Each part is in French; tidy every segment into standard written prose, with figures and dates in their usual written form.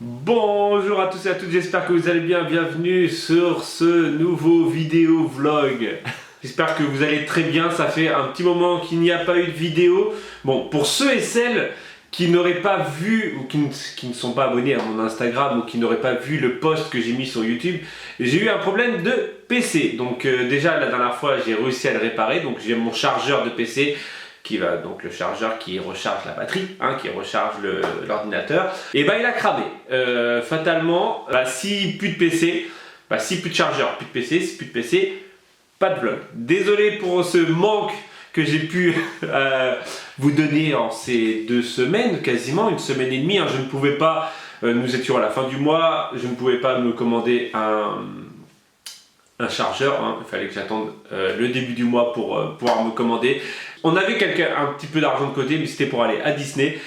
Bonjour à tous et à toutes, j'espère que vous allez bien, bienvenue sur ce nouveau vidéo vlog. J'espère que vous allez très bien, ça fait un petit moment qu'il n'y a pas eu de vidéo. Bon, pour ceux et celles qui n'auraient pas vu ou qui ne sont pas abonnés à mon Instagram ou qui n'auraient pas vu le post que j'ai mis sur YouTube, j'ai eu un problème de PC. Donc déjà la dernière fois j'ai réussi à le réparer, donc j'ai mon chargeur de PC qui va, donc le chargeur qui recharge la batterie, qui recharge l'ordinateur, et bah il a cramé. Fatalement, si plus de PC, si plus de chargeur, plus de PC, si plus de PC, pas de vlog. Désolé pour ce manque que j'ai pu vous donner en ces 2 semaines, quasiment une semaine et demie. Je ne pouvais pas, nous étions à la fin du mois, je ne pouvais pas me commander un chargeur, il fallait que j'attende le début du mois pour pouvoir me commander. On avait un petit peu d'argent de côté, mais c'était pour aller à Disney,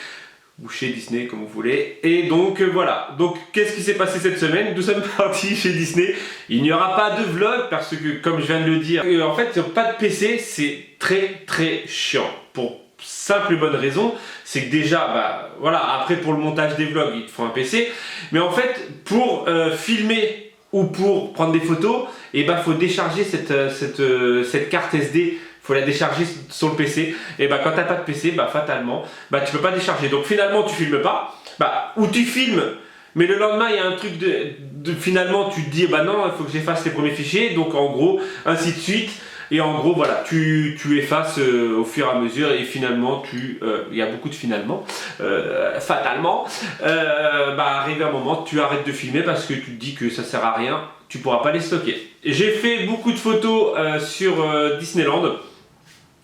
ou chez Disney comme vous voulez. Et donc voilà, donc qu'est-ce qui s'est passé cette semaine? Nous sommes partis chez Disney. Il n'y aura pas de vlog parce que, comme je viens de le dire, en fait pas de PC, c'est très chiant. Pour simple et bonne raison, c'est que déjà, voilà, après pour le montage des vlogs, il te faut un PC. Mais en fait, pour filmer ou pour prendre des photos, faut décharger cette carte SD. Faut la décharger sur le PC, et quand t'as pas de PC, fatalement, tu peux pas décharger. Donc finalement tu filmes pas, ou tu filmes, mais le lendemain il y a un truc finalement tu te dis non, il faut que j'efface les premiers fichiers, donc en gros, ainsi de suite, et en gros voilà, tu effaces au fur et à mesure, et finalement il y a beaucoup de finalement, fatalement, arrivé un moment, tu arrêtes de filmer parce que tu te dis que ça sert à rien, tu pourras pas les stocker. J'ai fait beaucoup de photos sur Disneyland.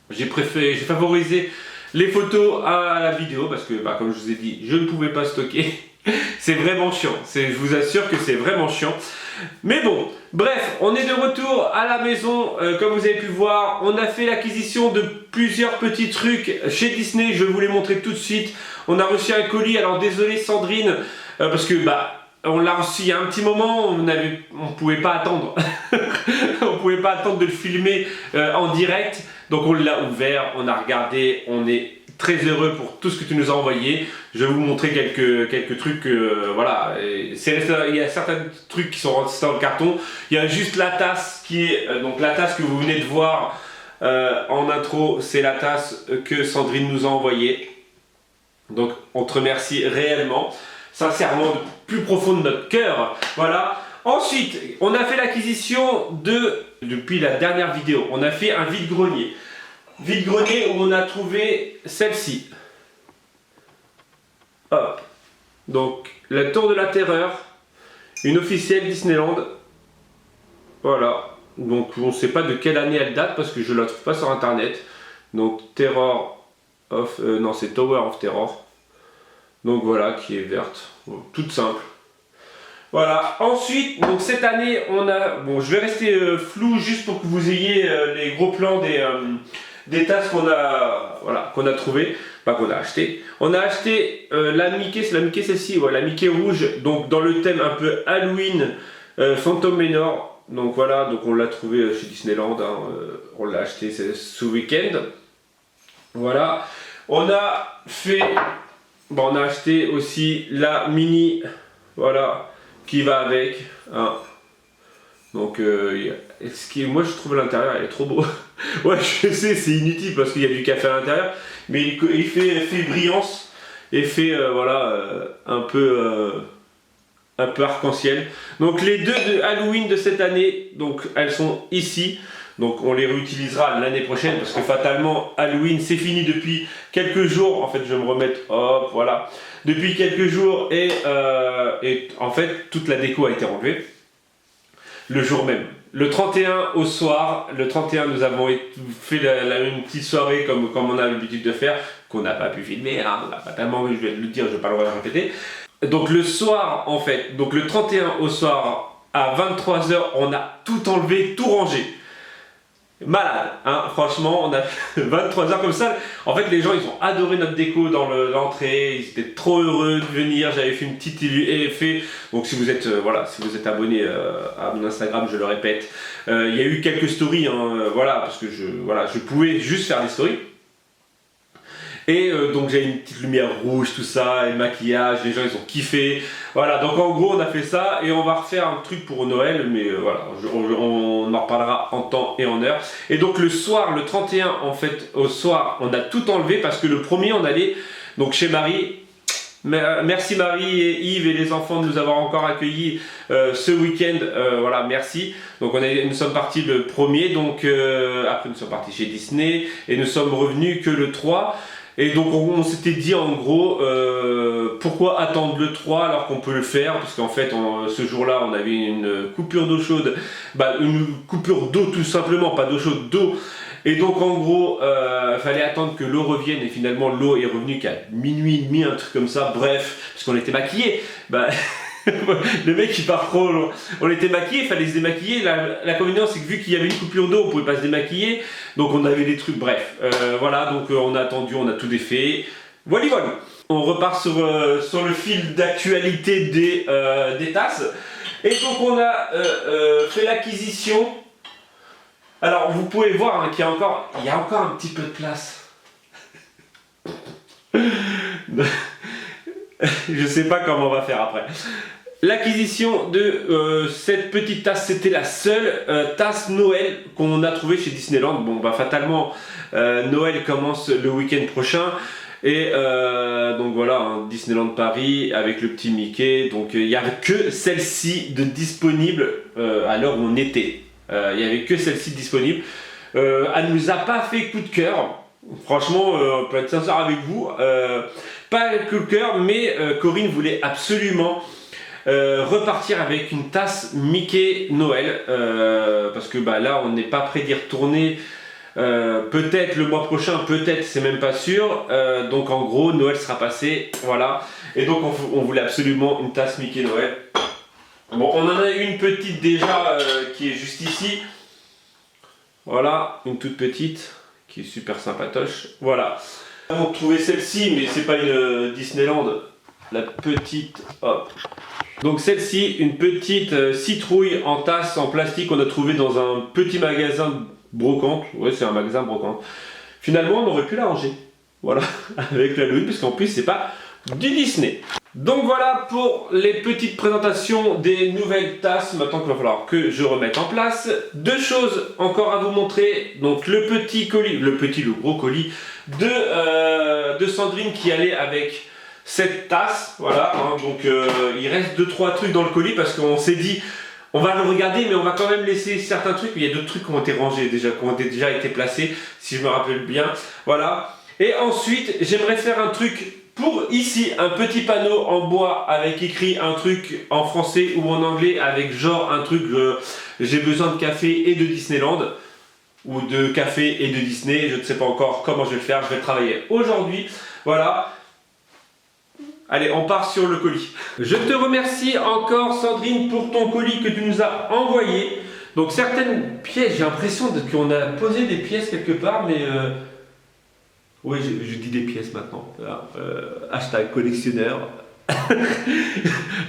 J'ai favorisé les photos à la vidéo parce que, comme je vous ai dit, je ne pouvais pas stocker. C'est vraiment chiant, je vous assure que c'est vraiment chiant. Mais bon, bref, on est de retour à la maison. Comme vous avez pu voir, on a fait l'acquisition de plusieurs petits trucs chez Disney. Je vais vous les montrer tout de suite. On a reçu un colis, alors désolé Sandrine, parce que on l'a reçu il y a un petit moment, on ne pouvait pas attendre. On ne pouvait pas attendre de le filmer en direct. Donc on l'a ouvert, on a regardé, on est très heureux pour tout ce que tu nous as envoyé. Je vais vous montrer quelques trucs, voilà. Il y a certains trucs qui sont restés dans le carton. Il y a juste la tasse qui est, donc la tasse que vous venez de voir en intro, c'est la tasse que Sandrine nous a envoyée. Donc on te remercie réellement, sincèrement, du plus profond de notre cœur. Voilà. Ensuite, on a fait l'acquisition depuis la dernière vidéo, on a fait un vide-grenier. Vide-grenier où on a trouvé celle-ci. Hop. Donc, la Tour de la Terreur, une officielle Disneyland. Voilà. Donc, on ne sait pas de quelle année elle date parce que je ne la trouve pas sur internet. Donc, non, c'est Tower of Terror. Donc voilà, qui est verte. Bon, toute simple. Voilà, ensuite, donc cette année, on a... Bon, je vais rester flou juste pour que vous ayez les gros plans des tasses qu'on a, voilà, qu'on a trouvé, qu'on a acheté. On a acheté la Mickey, c'est la Mickey celle-ci, la Mickey rouge, donc dans le thème un peu Halloween, Phantom Manor. Donc voilà, donc on l'a trouvé chez Disneyland, on l'a acheté ce week-end. Voilà, on a fait... on a acheté aussi la mini, voilà, qui va avec, donc moi je trouve l'intérieur elle est trop beau. Ouais, je sais, c'est inutile parce qu'il y a du café à l'intérieur, mais il fait brillance, effet voilà, un peu arc-en-ciel. Donc les deux de Halloween de cette année, donc elles sont ici. Donc on les réutilisera l'année prochaine parce que fatalement Halloween c'est fini depuis quelques jours. En fait je vais me remettre, hop, voilà, depuis quelques jours, et en fait toute la déco a été enlevée le jour même. Le 31 au soir, le 31 nous avons fait une petite soirée comme on a l'habitude de faire, qu'on n'a pas pu filmer, on n'a pas tellement, je vais le dire, je ne vais pas le répéter. Donc le soir en fait, donc le 31 au soir à 23 h on a tout enlevé, tout rangé. Malade, franchement, on a 23 h comme ça. En fait, les gens, ils ont adoré notre déco dans l'entrée. Ils étaient trop heureux de venir. J'avais fait une petite effet. Donc, si vous êtes, voilà, si vous êtes abonné à mon Instagram, je le répète, il y a eu quelques stories, voilà, parce que je pouvais juste faire des stories. Et donc j'ai une petite lumière rouge, tout ça, et le maquillage, les gens ils ont kiffé. Voilà, donc en gros on a fait ça et on va refaire un truc pour Noël, mais voilà, on en reparlera en temps et en heure. Et donc le soir, le 31 en fait, au soir, on a tout enlevé parce que le premier on allait donc chez Marie. Merci Marie et Yves et les enfants de nous avoir encore accueillis ce week-end, voilà, merci. Donc nous sommes partis le premier, donc après nous sommes partis chez Disney et nous sommes revenus que le 3. Et donc on s'était dit en gros, pourquoi attendre le 3 alors qu'on peut le faire, parce qu'en fait ce jour-là on avait une coupure d'eau chaude, une coupure d'eau tout simplement, pas d'eau chaude, d'eau. Et donc en gros, fallait attendre que l'eau revienne et finalement l'eau est revenue qu'à minuit et demi, un truc comme ça, bref, parce qu'on était maquillés. Le mec il part trop loin. On était maquillés, il fallait se démaquiller. L'inconvénient c'est que vu qu'il y avait une coupure d'eau, on pouvait pas se démaquiller. Donc on avait des trucs, bref. Voilà, donc on a attendu, on a tout défait. Voilà, voilà. On repart sur le fil d'actualité des tasses. Et donc on a fait l'acquisition. Alors vous pouvez voir hein, qu'il y a encore un petit peu de place. Je sais pas comment on va faire après. L'acquisition de cette petite tasse, c'était la seule tasse Noël qu'on a trouvée chez Disneyland. Bon, fatalement, Noël commence le week-end prochain. Et donc voilà, hein, Disneyland Paris avec le petit Mickey. Donc il n'y avait que celle-ci de disponible à l'heure où on était. Il n'y avait que celle-ci disponible. Elle ne nous a pas fait coup de cœur. Franchement, on peut être sincère avec vous. Pas coup de cœur, mais Corinne voulait absolument repartir avec une tasse Mickey Noël. Parce que là, on n'est pas prêt d'y retourner. Peut-être le mois prochain, peut-être, c'est même pas sûr. Donc en gros, Noël sera passé. Voilà. Et donc on voulait absolument une tasse Mickey Noël. Bon, on en a une petite déjà qui est juste ici. Voilà, une toute petite qui est super sympatoche. Voilà. On trouvait celle-ci, mais c'est pas une Disneyland. La petite, hop. Donc celle-ci, une petite citrouille en tasse en plastique qu'on a trouvé dans un petit magasin brocante. Ouais, c'est un magasin brocante. Finalement, on aurait pu la ranger. Voilà, avec la Louis, parce qu'en plus, c'est pas du Disney. Donc voilà pour les petites présentations des nouvelles tasses. Maintenant qu'il va falloir que je remette en place. Deux choses encore à vous montrer. Donc le petit colis, le gros colis de Sandrine qui allait avec cette tasse. Voilà, hein, donc il reste 2-3 trucs dans le colis parce qu'on s'est dit on va le regarder mais on va quand même laisser certains trucs. Mais il y a d'autres trucs qui ont été rangés déjà, qui ont déjà été placés si je me rappelle bien. Voilà. Et ensuite j'aimerais faire un truc pour ici, un petit panneau en bois avec écrit un truc en français ou en anglais avec genre un truc j'ai besoin de café et de Disneyland ou de café et de Disney, je ne sais pas encore comment je vais le faire, je vais le travailler aujourd'hui. Voilà. Allez, on part sur le colis. Je te remercie encore Sandrine pour ton colis que tu nous as envoyé. Donc certaines pièces, j'ai l'impression qu'on a posé des pièces quelque part, mais oui, je dis des pièces maintenant. Hashtag collectionneur.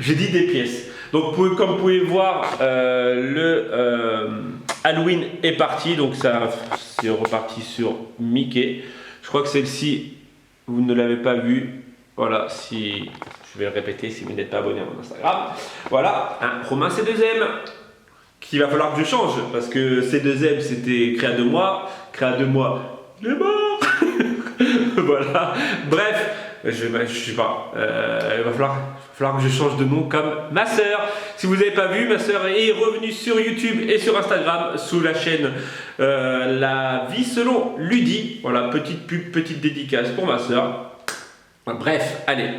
Je dis des pièces. Donc, comme vous pouvez voir, Halloween est parti. Donc, ça c'est reparti sur Mickey. Je crois que celle-ci, vous ne l'avez pas vue. Voilà, si je vais le répéter si vous n'êtes pas abonné à mon Instagram. Voilà, Romain C2M. Qu'il va falloir que je change. Parce que C2M, c'était créé à 2 mois. Créé à 2 mois, il est mort. Voilà, bref, je sais pas, il va falloir que je change de nom comme ma soeur. Si vous n'avez pas vu, ma soeur est revenue sur YouTube et sur Instagram sous la chaîne La Vie Selon Ludie. Voilà, petite pub, petite dédicace pour ma soeur. Bref, allez.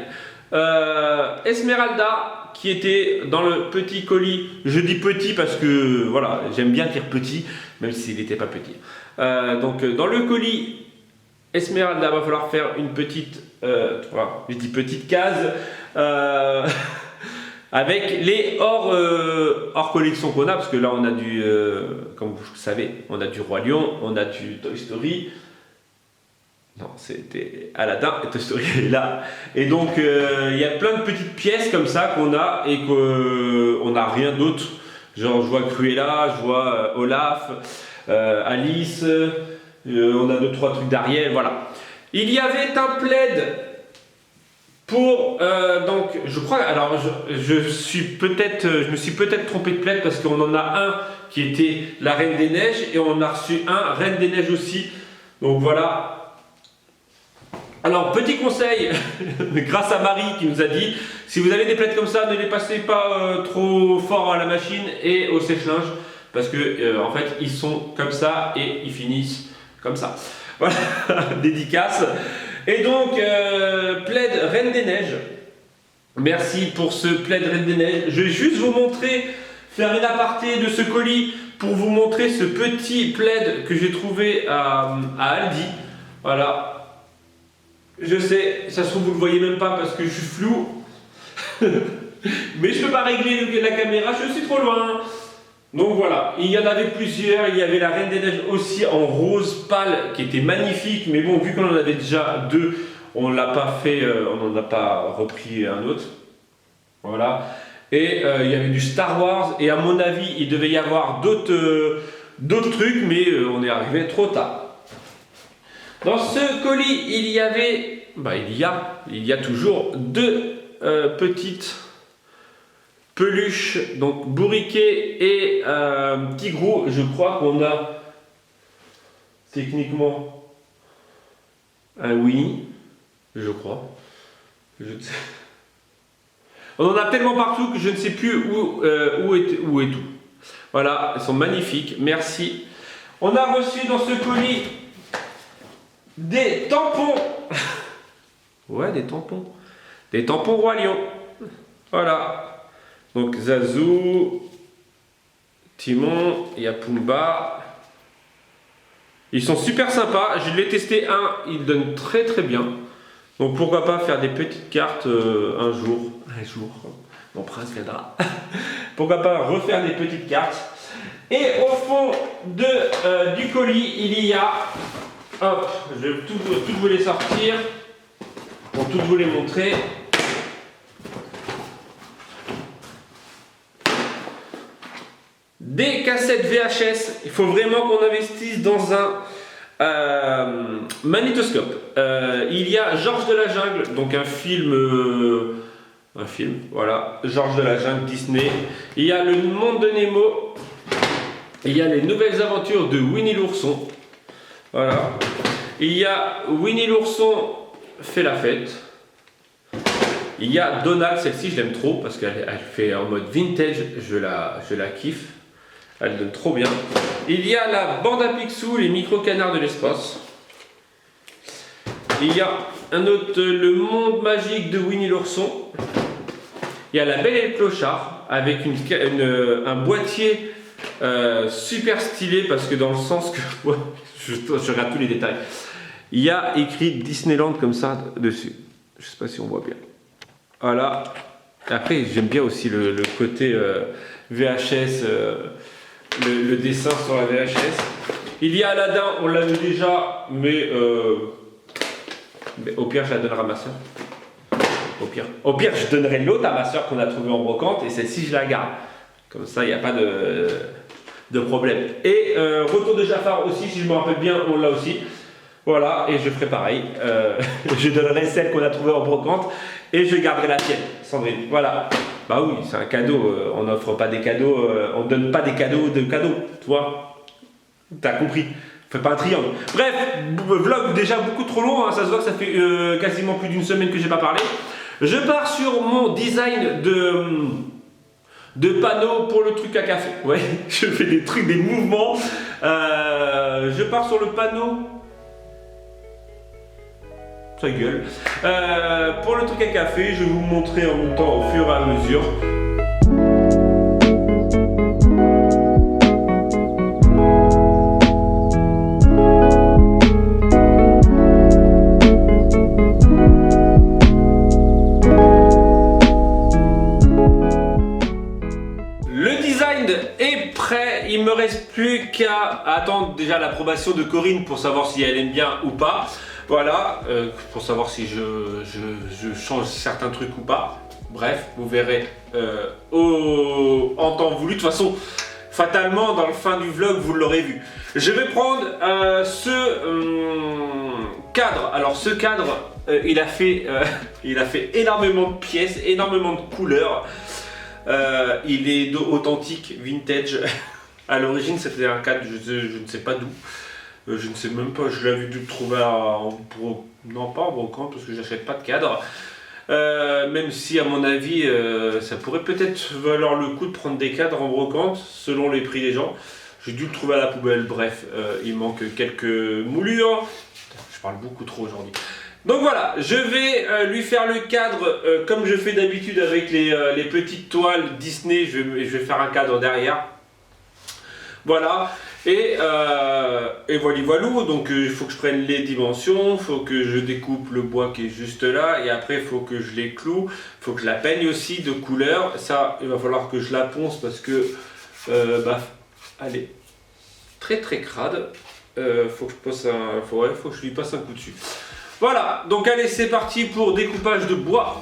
Esmeralda qui était dans le petit colis. Je dis petit parce que voilà, j'aime bien dire petit, même s'il n'était pas petit. Donc dans le colis Esmeralda, va falloir faire une petite, je dis petite case avec les hors collection qu'on a, parce que là on a du, comme vous le savez, on a du Roi Lion, on a du Toy Story. Non, c'était Aladdin et Toy Story est là. Et donc il y a plein de petites pièces comme ça qu'on a et qu'on n'a rien d'autre. Genre je vois Cruella, je vois Olaf, Alice. On a 2-3 trucs d'Ariel, voilà. Il y avait un plaid pour donc je crois, alors je me suis peut-être trompé de plaid parce qu'on en a un qui était la Reine des Neiges et on a reçu un Reine des Neiges aussi. Donc voilà. Alors petit conseil, grâce à Marie qui nous a dit, si vous avez des plaids comme ça, ne les passez pas trop fort à la machine et au sèche-linge parce que en fait ils sont comme ça et ils finissent comme ça. Voilà, dédicace. Et donc, plaid Reine des Neiges. Merci pour ce plaid Reine des Neiges. Je vais juste vous montrer, faire une aparté de ce colis pour vous montrer ce petit plaid que j'ai trouvé à Aldi. Voilà. Je sais, ça se trouve vous ne le voyez même pas parce que je suis flou. Mais je ne peux pas régler la caméra, je suis trop loin. Donc voilà, il y en avait plusieurs, il y avait la Reine des Neiges aussi en rose pâle qui était magnifique, mais bon, vu qu'on en avait déjà deux, on l'a pas fait, on n'en a pas repris un autre. Voilà. Et il y avait du Star Wars, et à mon avis, il devait y avoir d'autres trucs, mais on est arrivé trop tard. Dans ce colis, il y avait, il y a toujours deux petites peluche, donc bourriquet et tigrou. Je crois qu'on a techniquement un Winnie, je crois. On en a tellement partout que je ne sais plus où est tout. Voilà, elles sont magnifiques, merci. On a reçu dans ce colis des tampons. Ouais, des tampons. Des tampons Roi Lion. Voilà. Donc Zazu, Timon, il y a Pumba. Ils sont super sympas. Je l'ai testé un, il donne très très bien. Donc pourquoi pas faire des petites cartes un jour. Mon prince viendra. Pourquoi pas refaire des petites cartes. Et au fond du colis, il y a... Hop, je vais toutes vous les sortir. Pour toutes vous les montrer. Des cassettes VHS, il faut vraiment qu'on investisse dans un magnétoscope. Il y a Georges de la Jungle, donc un film, voilà, Georges de la Jungle, Disney. Il y a Le Monde de Nemo. Il y a Les Nouvelles Aventures de Winnie l'ourson. Voilà. Il y a Winnie l'ourson fait la fête. Il y a Donald, celle-ci je l'aime trop parce qu'elle fait en mode vintage, je la kiffe. Elle donne trop bien. Il y a la bande à Picsou, les micro-canards de l'espace. Il y a un autre, Le Monde Magique de Winnie l'ourson. Il y a La Belle et le Clochard avec un boîtier super stylé parce que dans le sens que... Ouais, je regarde tous les détails. Il y a écrit Disneyland comme ça dessus. Je sais pas si on voit bien. Voilà. Après, j'aime bien aussi le côté VHS... Le dessin sur la VHS. Il y a Aladdin, on l'a vu déjà, mais au pire, je la donnerai à ma soeur. Au pire, je donnerai l'autre à ma soeur qu'on a trouvée en brocante et celle-ci, je la garde. Comme ça, il n'y a pas de problème. Et Retour de Jafar aussi, si je me rappelle bien, on l'a aussi. Voilà, et je ferai pareil. Je donnerai celle qu'on a trouvée en brocante et je garderai la tienne, Sandrine. Voilà. Bah oui, c'est un cadeau, on n'offre pas des cadeaux, on donne pas des cadeaux de cadeaux, tu vois. T'as compris, fais pas un triangle. Bref, vlog déjà beaucoup trop long, hein, ça se voit que ça fait quasiment plus d'une semaine que j'ai pas parlé. Je pars sur mon design de panneau pour le truc à café. Ouais, je fais des trucs, des mouvements. Je pars sur le panneau. Ça gueule. Pour le truc à café, je vais vous montrer en même temps au fur et à mesure. Le design est prêt, il me reste plus qu'à attendre déjà l'approbation de Corinne pour savoir si elle aime bien ou pas. Voilà, pour savoir si je change certains trucs ou pas. Bref, vous verrez en temps voulu. De toute façon, fatalement, dans le fin du vlog, vous l'aurez vu. Je vais prendre ce cadre. Alors ce cadre, il a fait énormément de pièces, énormément de couleurs. Il est authentique, vintage. À l'origine, c'était un cadre, je ne sais pas d'où. Je ne sais même pas, je l'avais dû le trouver non pas en brocante parce que j'achète pas de cadre. Même si à mon avis ça pourrait peut-être valoir le coup de prendre des cadres en brocante selon les prix des gens. J'ai dû le trouver à la poubelle, bref, il manque quelques moulures. Je parle beaucoup trop aujourd'hui. Donc voilà, je vais lui faire le cadre comme je fais d'habitude avec les petites toiles Disney. Je vais faire un cadre derrière. Voilà. Et voilà, donc il faut que je prenne les dimensions, il faut que je découpe le bois qui est juste là, et après il faut que je les cloue, il faut que je la peigne aussi de couleur. Ça, il va falloir que je la ponce parce que, elle est très très crade. Faut que je lui passe un coup dessus. Voilà, donc allez, c'est parti pour découpage de bois.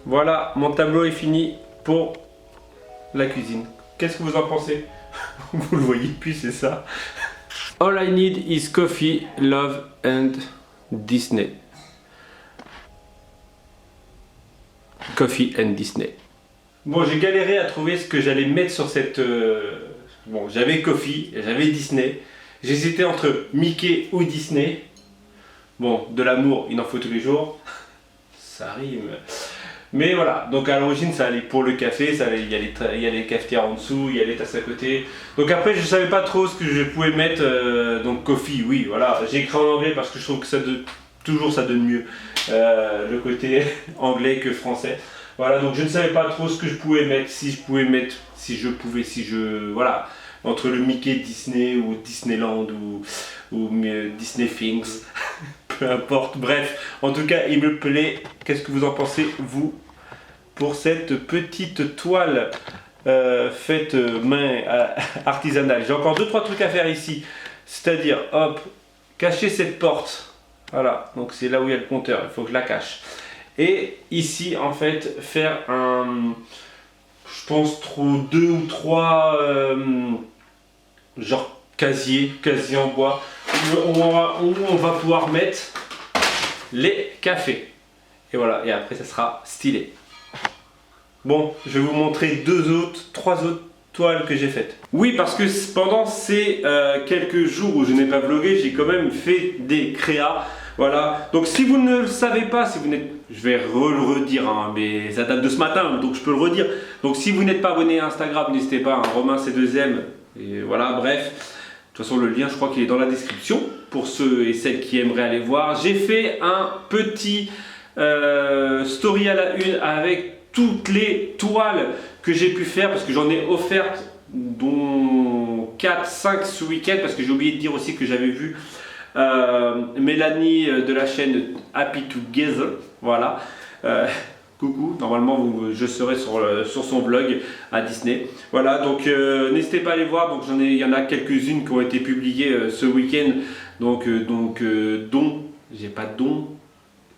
Voilà, mon tableau est fini pour la cuisine. Qu'est-ce que vous en pensez? Vous le voyez plus, c'est ça. All I need is coffee, love and Disney. Coffee and Disney. Bon, j'ai galéré à trouver ce que j'allais mettre sur cette... Bon, j'avais Coffee, j'avais Disney. J'hésitais entre Mickey ou Disney. Bon, de l'amour, il en faut tous les jours. Ça rime. Mais voilà, donc à l'origine ça allait pour le café, il y a les cafetières en dessous, il y a les tasses à côté. Donc après je savais pas trop ce que je pouvais mettre, donc coffee, oui, voilà. J'ai écrit en anglais parce que je trouve que toujours ça donne mieux le côté anglais que français. Voilà, donc je ne savais pas trop ce que je pouvais mettre, voilà, entre le Mickey Disney ou Disneyland ou Disney Things. Peu importe, bref, en tout cas il me plaît. Qu'est-ce que vous en pensez, vous, pour cette petite toile faite main artisanale? J'ai encore 2-3 trucs à faire ici, c'est-à-dire, hop, cacher cette porte, voilà, donc c'est là où il y a le compteur, il faut que je la cache. Et ici, en fait, faire je pense, 2 ou 3 genre casier en bois, où on va pouvoir mettre les cafés. Et voilà, et après ça sera stylé. Bon, je vais vous montrer 3 autres toiles que j'ai faites. Oui, parce que pendant ces quelques jours où je n'ai pas vlogué, j'ai quand même fait des créas. Voilà, donc si vous ne le savez pas, je vais le redire, hein, mais ça date de ce matin, donc je peux le redire. Donc si vous n'êtes pas abonné à Instagram, n'hésitez pas, hein, Romain C2M, et voilà, bref. De toute façon, le lien, je crois qu'il est dans la description pour ceux et celles qui aimeraient aller voir. J'ai fait un petit story à la une avec toutes les toiles que j'ai pu faire parce que j'en ai offertes, dont 4-5 ce week-end, parce que j'ai oublié de dire aussi que j'avais vu Mélanie de la chaîne Happy Together, voilà. Coucou, normalement je serai sur son vlog à Disney. Voilà, donc n'hésitez pas à aller voir. Donc il y en a quelques-unes qui ont été publiées ce week-end. Donc j'ai pas de don.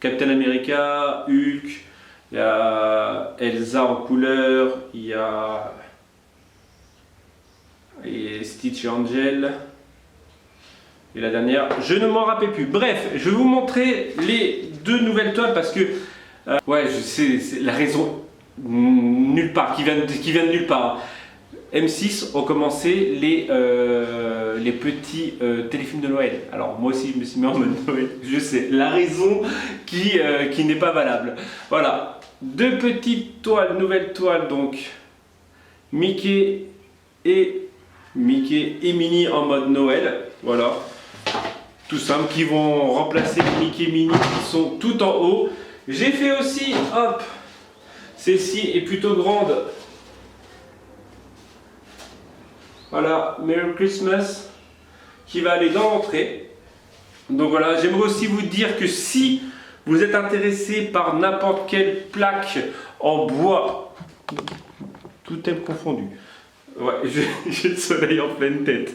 Captain America, Hulk, il y a Elsa en couleur, il y a Stitch et Angel. Et la dernière, je ne m'en rappelle plus. Bref, je vais vous montrer les deux nouvelles toiles parce que ouais, je sais, c'est la raison nulle part, qui vient de nulle part. M6 ont commencé les petits téléfilms de Noël. Alors moi aussi je me suis mis en mode Noël, je sais, la raison qui n'est pas valable. Voilà, deux petites toiles, nouvelles toiles, donc Mickey et Minnie en mode Noël. Voilà, tout simple, qui vont remplacer Mickey et Minnie qui sont tout en haut. J'ai fait aussi, hop, celle-ci est plutôt grande. Voilà, Merry Christmas, qui va aller dans l'entrée. Donc voilà, j'aimerais aussi vous dire que si vous êtes intéressé par n'importe quelle plaque en bois, tout thème confondu. Ouais, j'ai le soleil en pleine tête.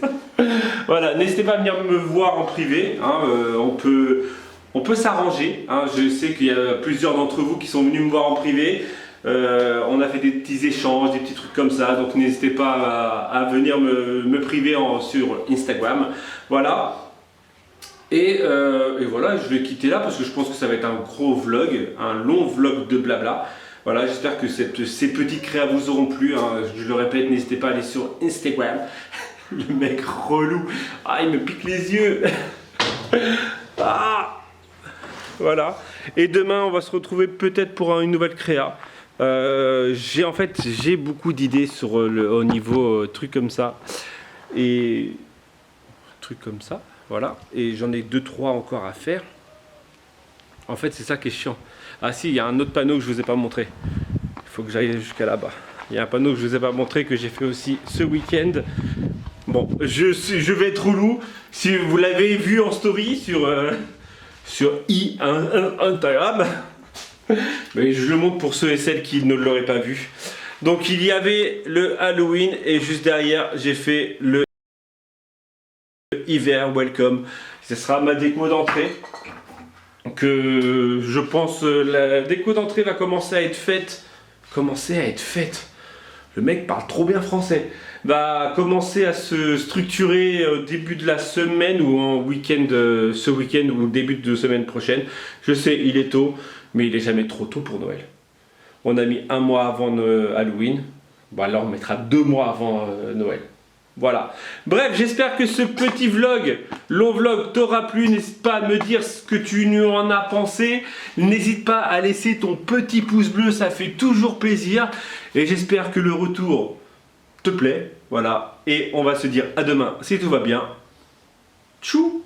Voilà, n'hésitez pas à venir me voir en privé, hein, on peut s'arranger, hein. Je sais qu'il y a plusieurs d'entre vous qui sont venus me voir en privé. On a fait des petits échanges, des petits trucs comme ça, donc n'hésitez pas à venir me priver sur Instagram. Voilà. Et voilà, je vais quitter là parce que je pense que ça va être un gros vlog, un long vlog de blabla. Voilà, j'espère que ces petites créas vous auront plu, hein. Je le répète, n'hésitez pas à aller sur Instagram. Le mec relou, ah il me pique les yeux. Ah, voilà. Et demain on va se retrouver peut-être pour une nouvelle créa. J'ai beaucoup d'idées sur au niveau truc comme ça et truc comme ça, voilà, et j'en ai 2-3 encore à faire. En fait c'est ça qui est chiant. Ah si, il y a un autre panneau que je vous ai pas montré, il faut que j'aille jusqu'à là-bas. Il y a un panneau que je vous ai pas montré que j'ai fait aussi ce week-end. Bon, je vais être relou. Si vous l'avez vu en story sur Instagram, mais je le montre pour ceux et celles qui ne l'auraient pas vu. Donc il y avait le Halloween et juste derrière j'ai fait le hiver welcome. Ce sera ma déco d'entrée. Que je pense la déco d'entrée va commencer à être faite. Le mec parle trop bien français. Va commencer à se structurer au début de la semaine ou en week-end, ce week-end ou au début de semaine prochaine. Je sais, il est tôt, mais il est jamais trop tôt pour Noël. On a mis un mois avant Halloween. Bon, alors on mettra 2 mois avant Noël. Voilà. Bref, j'espère que ce petit vlog, long vlog, t'aura plu. N'hésite pas à me dire ce que tu en as pensé. N'hésite pas à laisser ton petit pouce bleu, ça fait toujours plaisir. Et j'espère que le retour te plaît. Voilà. Et on va se dire à demain si tout va bien. Tchou!